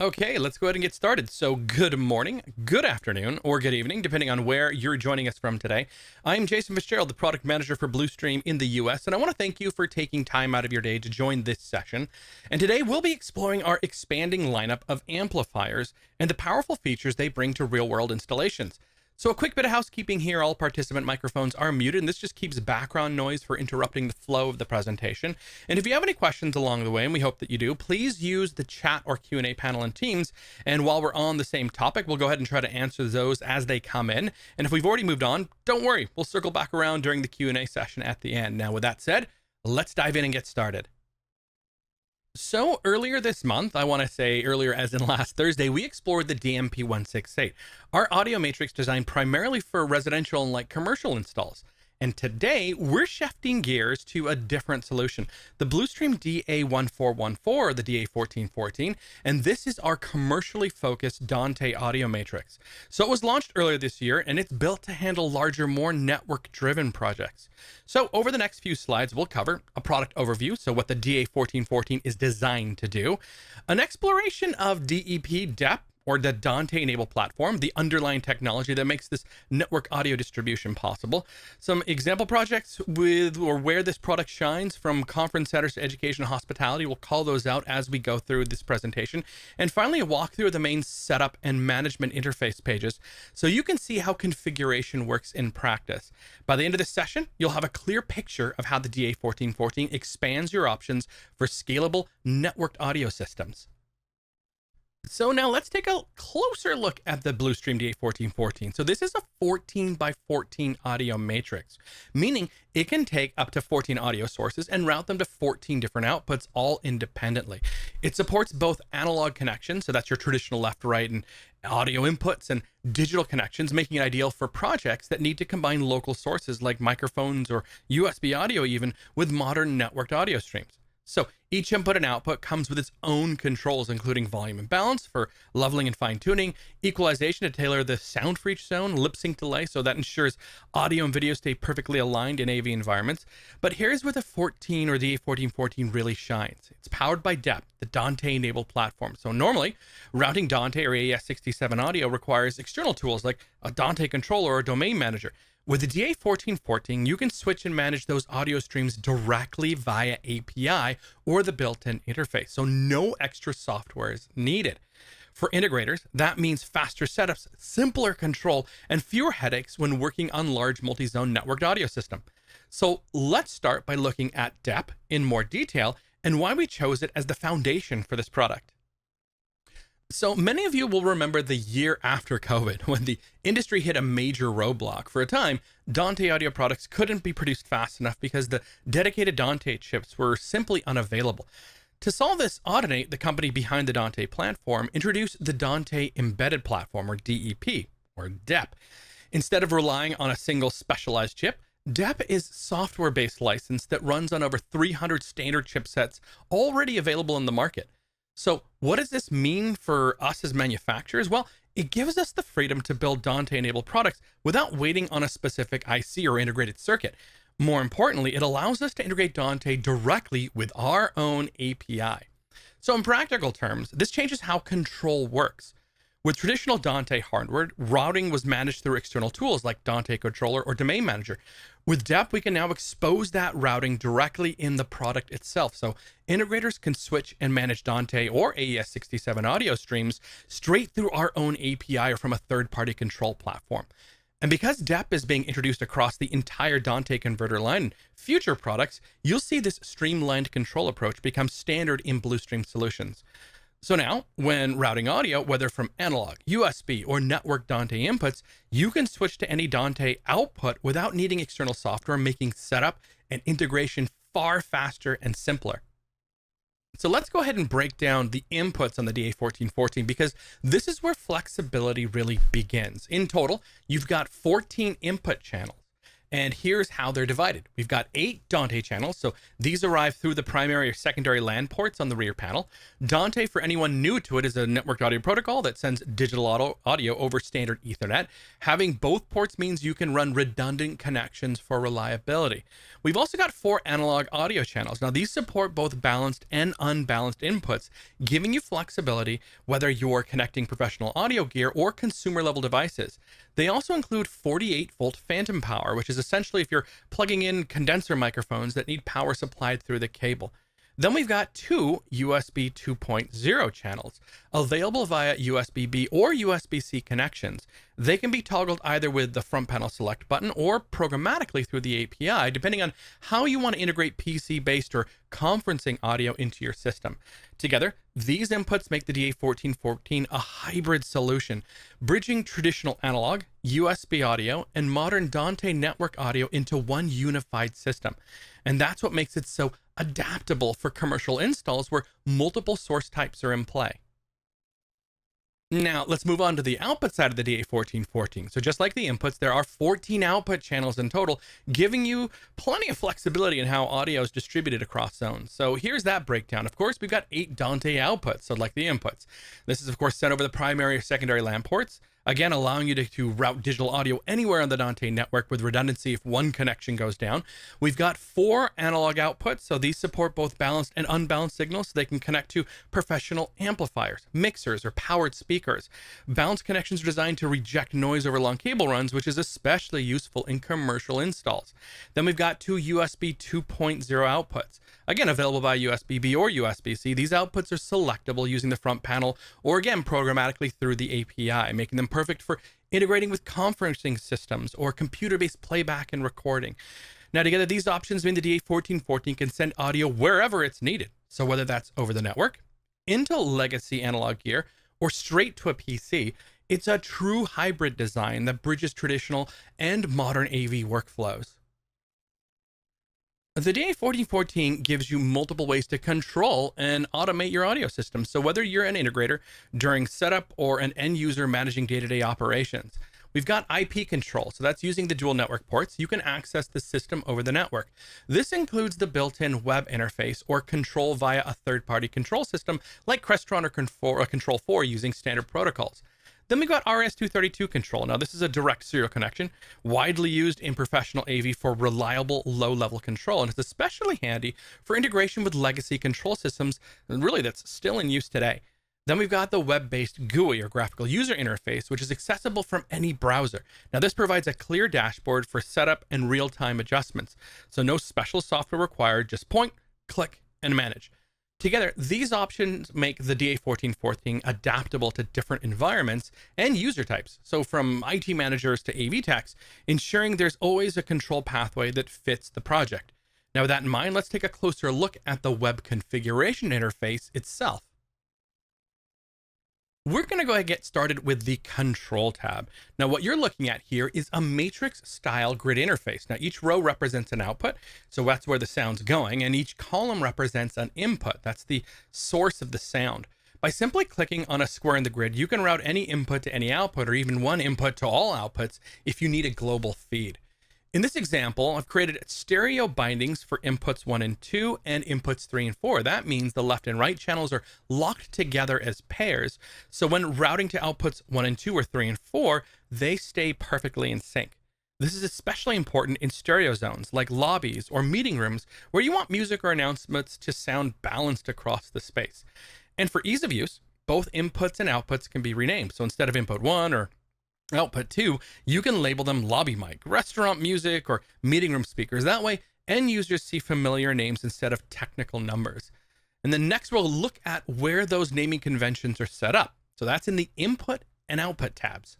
Okay, let's go ahead and get started. So, good morning, good afternoon, or good evening, depending on where you're joining us from today. I'm Jason Fitzgerald, the product manager for Blustream in the US, and I want to thank you for taking time out of your day to join this session. And today we'll be exploring our expanding lineup of amplifiers and the powerful features they bring to real world installations. So, a quick bit of housekeeping here. All participant microphones are muted, and this just keeps background noise for interrupting the flow of the presentation. And if you have any questions along the way, and we hope that you do, please use the chat or Q&A panel in Teams. And while we're on the same topic, we'll go ahead and try to answer those as they come in. And if we've already moved on, don't worry, we'll circle back around during the Q&A session at the end. Now, with that said, let's dive in and get started. So earlier this month, I want to say earlier as in last Thursday, we explored the DMP168, our audio matrix designed primarily for residential and light commercial installs. And today, we're shifting gears to a different solution, the Blustream DA1414, or the DA1414, and this is our commercially focused Dante Audio Matrix. So it was launched earlier this year, and it's built to handle larger, more network-driven projects. So over the next few slides, we'll cover a product overview, so what the DA1414 is designed to do, an exploration of DEP depth, or the Dante-enabled Platform, the underlying technology that makes this network audio distribution possible. Some example projects with or where this product shines, from conference centers to education and hospitality. We'll call those out as we go through this presentation. And finally, a walkthrough of the main setup and management interface pages, so you can see how configuration works in practice. By the end of this session, you'll have a clear picture of how the DA1414 expands your options for scalable networked audio systems. So now let's take a closer look at the Blustream DA1414. So this is a 14 by 14 audio matrix, meaning it can take up to 14 audio sources and route them to 14 different outputs all independently. It supports both analog connections, so that's your traditional left, right, and audio inputs, and digital connections, making it ideal for projects that need to combine local sources like microphones or USB audio even with modern networked audio streams. So each input and output comes with its own controls, including volume and balance for leveling and fine tuning, equalization to tailor the sound for each zone, lip sync delay, so that ensures audio and video stay perfectly aligned in AV environments. But here's where the 14 or the A1414 really shines. It's powered by DEP, the Dante-enabled platform. So normally, routing Dante or AES67 audio requires external tools like a Dante controller or a domain manager. With the DA1414, you can switch and manage those audio streams directly via API or the built-in interface, so no extra software is needed. For integrators, that means faster setups, simpler control, and fewer headaches when working on large multi-zone networked audio system. So let's start by looking at DEP in more detail and why we chose it as the foundation for this product. So many of you will remember the year after COVID, when the industry hit a major roadblock. For a time, Dante audio products couldn't be produced fast enough because the dedicated Dante chips were simply unavailable. To solve this, Audinate, the company behind the Dante platform, introduced the Dante Embedded Platform, or DEP, or DEP. Instead of relying on a single specialized chip, DEP is software-based license that runs on over 300 standard chipsets already available in the market. So what does this mean for us as manufacturers? Well, it gives us the freedom to build Dante-enabled products without waiting on a specific IC or integrated circuit. More importantly, it allows us to integrate Dante directly with our own API. So in practical terms, this changes how control works. With traditional Dante hardware, routing was managed through external tools like Dante Controller or Domain Manager. With DEP, we can now expose that routing directly in the product itself. So integrators can switch and manage Dante or AES67 audio streams straight through our own API or from a third-party control platform. And because DEP is being introduced across the entire Dante converter line in future products, you'll see this streamlined control approach become standard in Blustream solutions. So now, when routing audio, whether from analog, USB, or network Dante inputs, you can switch to any Dante output without needing external software, making setup and integration far faster and simpler. So let's go ahead and break down the inputs on the DA1414, because this is where flexibility really begins. In total, you've got 14 input channels. And here's how they're divided. We've got 8 Dante channels, so these arrive through the primary or secondary LAN ports on the rear panel. Dante, for anyone new to it, is a networked audio protocol that sends digital audio over standard Ethernet. Having both ports means you can run redundant connections for reliability. We've also got 4 analog audio channels. Now, these support both balanced and unbalanced inputs, giving you flexibility whether you're connecting professional audio gear or consumer level devices. They also include 48-volt phantom power, which is essentially if you're plugging in condenser microphones that need power supplied through the cable. Then we've got 2 USB 2.0 channels available via USB-B or USB-C connections. They can be toggled either with the front panel select button or programmatically through the API, depending on how you want to integrate PC-based or conferencing audio into your system. Together, these inputs make the DA1414 a hybrid solution, bridging traditional analog, USB audio, and modern Dante network audio into one unified system. And that's what makes it so adaptable for commercial installs where multiple source types are in play. Now, let's move on to the output side of the DA1414. So just like the inputs, there are 14 output channels in total, giving you plenty of flexibility in how audio is distributed across zones. So here's that breakdown. Of course, we've got 8 Dante outputs, so like the inputs. This is, of course, sent over the primary or secondary LAN ports, again, allowing you to route digital audio anywhere on the Dante network with redundancy if one connection goes down. We've got 4 analog outputs, so these support both balanced and unbalanced signals, so they can connect to professional amplifiers, mixers, or powered speakers. Balanced connections are designed to reject noise over long cable runs, which is especially useful in commercial installs. Then we've got 2 USB 2.0 outputs. Again, available by USB-B or USB-C. These outputs are selectable using the front panel or, again, programmatically through the API, making them perfect for integrating with conferencing systems or computer-based playback and recording. Now, together, these options mean the DA1414 can send audio wherever it's needed. So whether that's over the network, into legacy analog gear, or straight to a PC, it's a true hybrid design that bridges traditional and modern AV workflows. The DA1414 gives you multiple ways to control and automate your audio system. So whether you're an integrator during setup or an end user managing day-to-day operations, we've got IP control. So that's using the dual network ports. You can access the system over the network. This includes the built-in web interface or control via a third-party control system like Crestron or Control4 using standard protocols. Then we've got RS-232 control. Now, this is a direct serial connection, widely used in professional AV for reliable low-level control, and it's especially handy for integration with legacy control systems, and really that's still in use today. Then we've got the web-based GUI or graphical user interface, which is accessible from any browser. Now, this provides a clear dashboard for setup and real-time adjustments. So no special software required, just point, click, and manage. Together, these options make the DA1414 adaptable to different environments and user types. So from IT managers to AV techs, ensuring there's always a control pathway that fits the project. Now, with that in mind, let's take a closer look at the web configuration interface itself. We're going to go ahead and get started with the Control tab. Now, what you're looking at here is a matrix-style grid interface. Now, each row represents an output, so that's where the sound's going, and each column represents an input. That's the source of the sound. By simply clicking on a square in the grid, you can route any input to any output, or even one input to all outputs if you need a global feed. In this example, I've created stereo bindings for inputs 1 and 2 and inputs 3 and 4. That means the left and right channels are locked together as pairs. So when routing to outputs 1 and 2 or 3 and 4, they stay perfectly in sync. This is especially important in stereo zones like lobbies or meeting rooms where you want music or announcements to sound balanced across the space. And for ease of use, both inputs and outputs can be renamed. So instead of input 1 or output 2, you can label them lobby mic, restaurant music, or meeting room speakers. That way, end users see familiar names instead of technical numbers. And then next, we'll look at where those naming conventions are set up. So that's in the input and output tabs.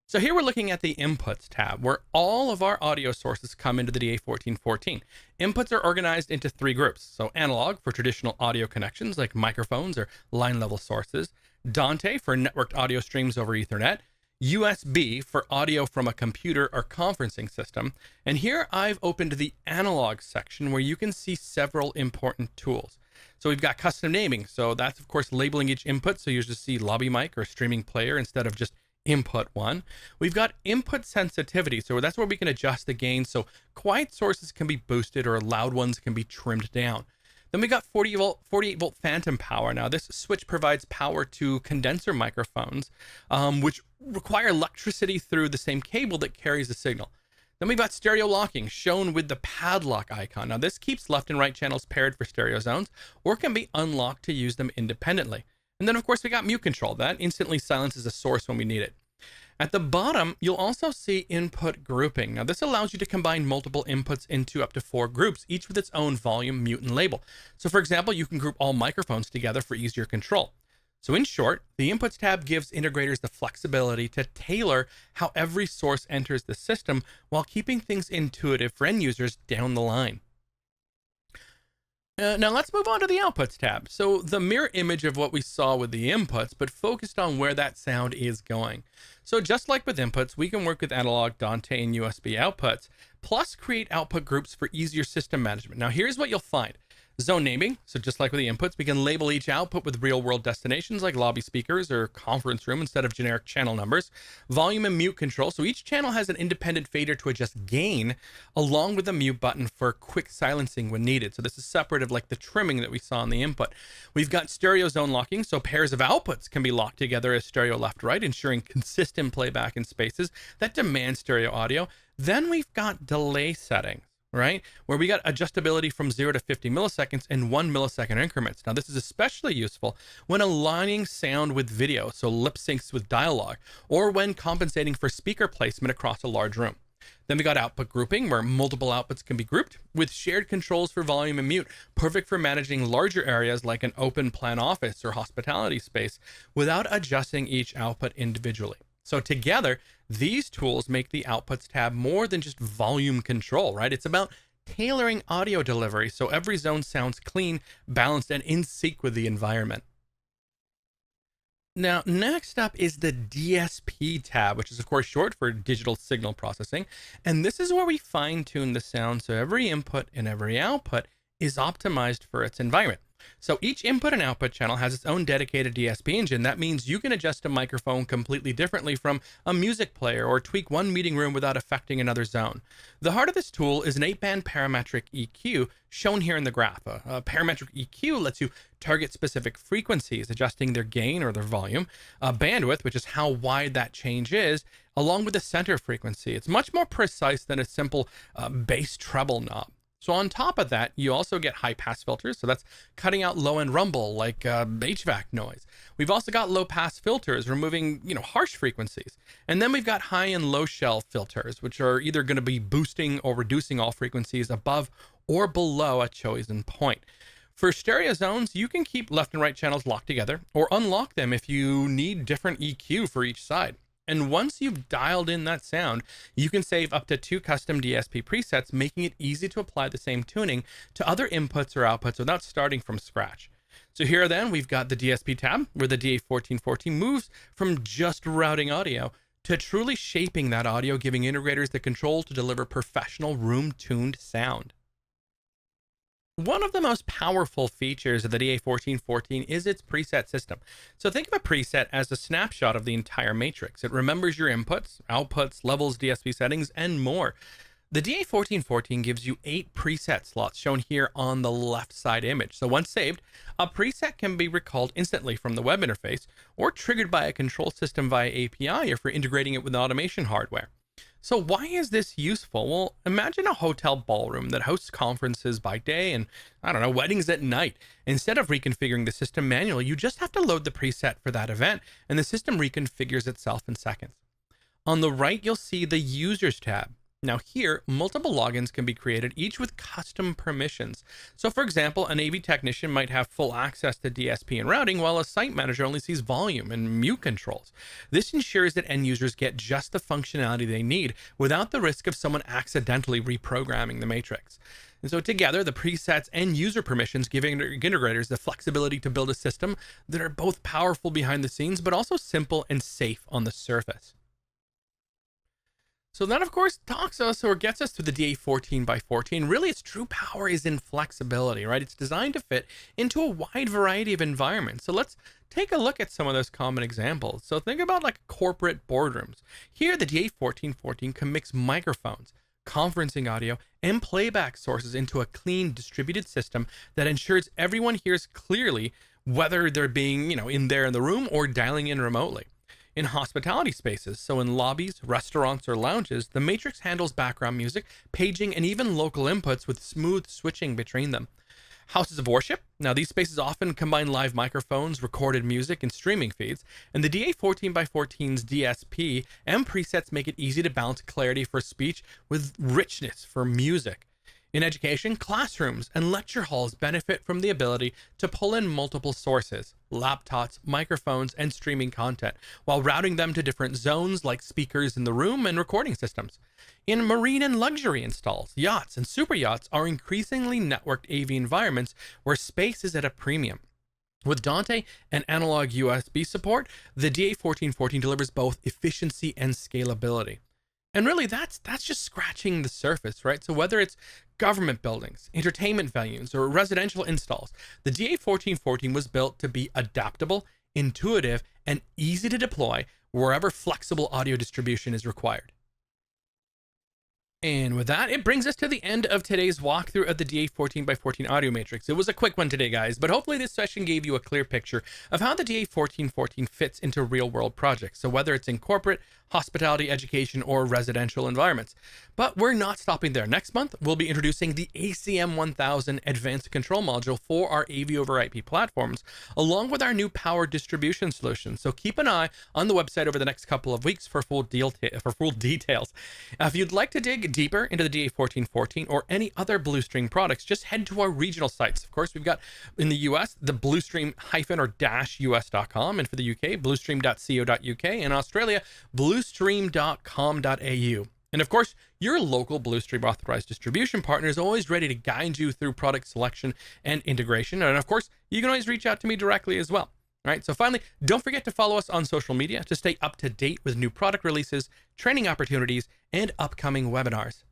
So here we're looking at the Inputs tab, where all of our audio sources come into the DA1414. Inputs are organized into 3 groups. So analog for traditional audio connections like microphones or line-level sources, Dante for networked audio streams over Ethernet, USB for audio from a computer or conferencing system, and here I've opened the analog section where you can see several important tools. So we've got custom naming, so that's of course labeling each input, so you just see lobby mic or streaming player instead of just input one. We've got input sensitivity, so that's where we can adjust the gain so quiet sources can be boosted or loud ones can be trimmed down. Then we got 48 volt phantom power. Now this switch provides power to condenser microphones, which require electricity through the same cable that carries the signal. Then we've got stereo locking, shown with the padlock icon. Now this keeps left and right channels paired for stereo zones, or can be unlocked to use them independently. And then of course we got mute control. That instantly silences a source when we need it. At the bottom, you'll also see input grouping. Now this allows you to combine multiple inputs into up to 4 groups, each with its own volume, mute, and label. So for example, you can group all microphones together for easier control. So in short, the Inputs tab gives integrators the flexibility to tailor how every source enters the system while keeping things intuitive for end users down the line. Now let's move on to the Outputs tab. So the mirror image of what we saw with the inputs, but focused on where that sound is going. So just like with inputs, we can work with analog, Dante, and USB outputs, plus create output groups for easier system management. Now here's what you'll find. Zone naming, so just like with the inputs, we can label each output with real-world destinations like lobby speakers or conference room instead of generic channel numbers. Volume and mute control, so each channel has an independent fader to adjust gain, along with a mute button for quick silencing when needed. So this is separate of like the trimming that we saw in the input. We've got stereo zone locking, so pairs of outputs can be locked together as stereo left-right, ensuring consistent playback in spaces that demand stereo audio. Then we've got delay settings, right? Where we got adjustability from 0 to 50 milliseconds in 1 millisecond increments. Now, this is especially useful when aligning sound with video, so lip syncs with dialogue, or when compensating for speaker placement across a large room. Then we got output grouping, where multiple outputs can be grouped with shared controls for volume and mute, perfect for managing larger areas like an open plan office or hospitality space without adjusting each output individually. So together, these tools make the Outputs tab more than just volume control, right? It's about tailoring audio delivery so every zone sounds clean, balanced, and in sync with the environment. Now, next up is the DSP tab, which is of course short for digital signal processing. And this is where we fine-tune the sound so every input and every output is optimized for its environment. So each input and output channel has its own dedicated DSP engine. That means you can adjust a microphone completely differently from a music player or tweak one meeting room without affecting another zone. The heart of this tool is an 8-band parametric EQ shown here in the graph. A parametric EQ lets you target specific frequencies, adjusting their gain or their volume, bandwidth, which is how wide that change is, along with the center frequency. It's much more precise than a simple bass treble knob. So on top of that, you also get high pass filters. So that's cutting out low end rumble like HVAC noise. We've also got low pass filters, removing, harsh frequencies. And then we've got high and low shell filters, which are either going to be boosting or reducing all frequencies above or below a chosen point. For stereo zones, you can keep left and right channels locked together or unlock them if you need different EQ for each side. And once you've dialed in that sound, you can save up to 2 custom DSP presets, making it easy to apply the same tuning to other inputs or outputs without starting from scratch. So here then, we've got the DSP tab, where the DA1414 moves from just routing audio to truly shaping that audio, giving integrators the control to deliver professional room-tuned sound. One of the most powerful features of the DA1414 is its preset system. So think of a preset as a snapshot of the entire matrix. It remembers your inputs, outputs, levels, DSP settings, and more. The DA1414 gives you 8 preset slots shown here on the left side image. So once saved, a preset can be recalled instantly from the web interface or triggered by a control system via API or for integrating it with automation hardware. So why is this useful? Well, imagine a hotel ballroom that hosts conferences by day and, weddings at night. Instead of reconfiguring the system manually, you just have to load the preset for that event, and the system reconfigures itself in seconds. On the right, you'll see the Users tab. Now here, multiple logins can be created, each with custom permissions. So for example, an AV technician might have full access to DSP and routing, while a site manager only sees volume and mute controls. This ensures that end users get just the functionality they need without the risk of someone accidentally reprogramming the matrix. And so together, the presets and user permissions give integrators the flexibility to build a system that are both powerful behind the scenes, but also simple and safe on the surface. So that, of course, talks us or gets us to the DA14 by 14. Really, its true power is in flexibility, right? It's designed to fit into a wide variety of environments. So let's take a look at some of those common examples. So think about like corporate boardrooms. Here, the DA1414 can mix microphones, conferencing audio, and playback sources into a clean, distributed system that ensures everyone hears clearly, whether they're being, in there in the room or dialing in remotely. In hospitality spaces, so in lobbies, restaurants, or lounges, the Matrix handles background music, paging, and even local inputs with smooth switching between them. Houses of worship. Now, these spaces often combine live microphones, recorded music, and streaming feeds, and the DA14 by 14's DSP and presets make it easy to balance clarity for speech with richness for music. In education, classrooms and lecture halls benefit from the ability to pull in multiple sources, laptops, microphones, and streaming content, while routing them to different zones like speakers in the room and recording systems. In marine and luxury installs, yachts and super yachts are increasingly networked AV environments where space is at a premium. With Dante and analog USB support, the DA14 delivers both efficiency and scalability. And really, that's just scratching the surface, right? So whether it's government buildings, entertainment venues, or residential installs, the DA14 was built to be adaptable, intuitive, and easy to deploy wherever flexible audio distribution is required. And with that, it brings us to the end of today's walkthrough of the DA14 by 14 Audio Matrix. It was a quick one today, guys, but hopefully this session gave you a clear picture of how the DA14 fits into real-world projects. So whether it's in corporate, hospitality, education, or residential environments. But we're not stopping there. Next month, we'll be introducing the ACM1000 Advanced Control Module for our AV over IP platforms, along with our new power distribution solution. So keep an eye on the website over the next couple of weeks for full details. If you'd like to dig deeper into the DA14 or any other Blustream products, just head to our regional sites. Of course, we've got in the US, the Blustream-us.com, and for the UK, blustream.co.uk, and Australia, blustream.com.au. And of course, your local Blustream authorized distribution partner is always ready to guide you through product selection and integration. And of course, you can always reach out to me directly as well. All right, so finally, don't forget to follow us on social media to stay up to date with new product releases, training opportunities, and upcoming webinars.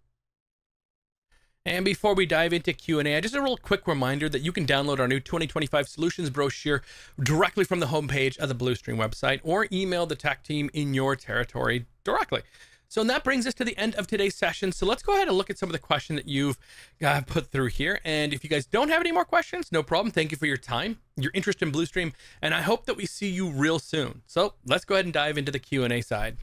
And before we dive into Q&A, just a real quick reminder that you can download our new 2025 solutions brochure directly from the homepage of the Blustream website or email the tech team in your territory directly. So that brings us to the end of today's session. So let's go ahead and look at some of the questions that you've put through here. And if you guys don't have any more questions, no problem. Thank you for your time, your interest in Blustream, and I hope that we see you real soon. So let's go ahead and dive into the Q&A side.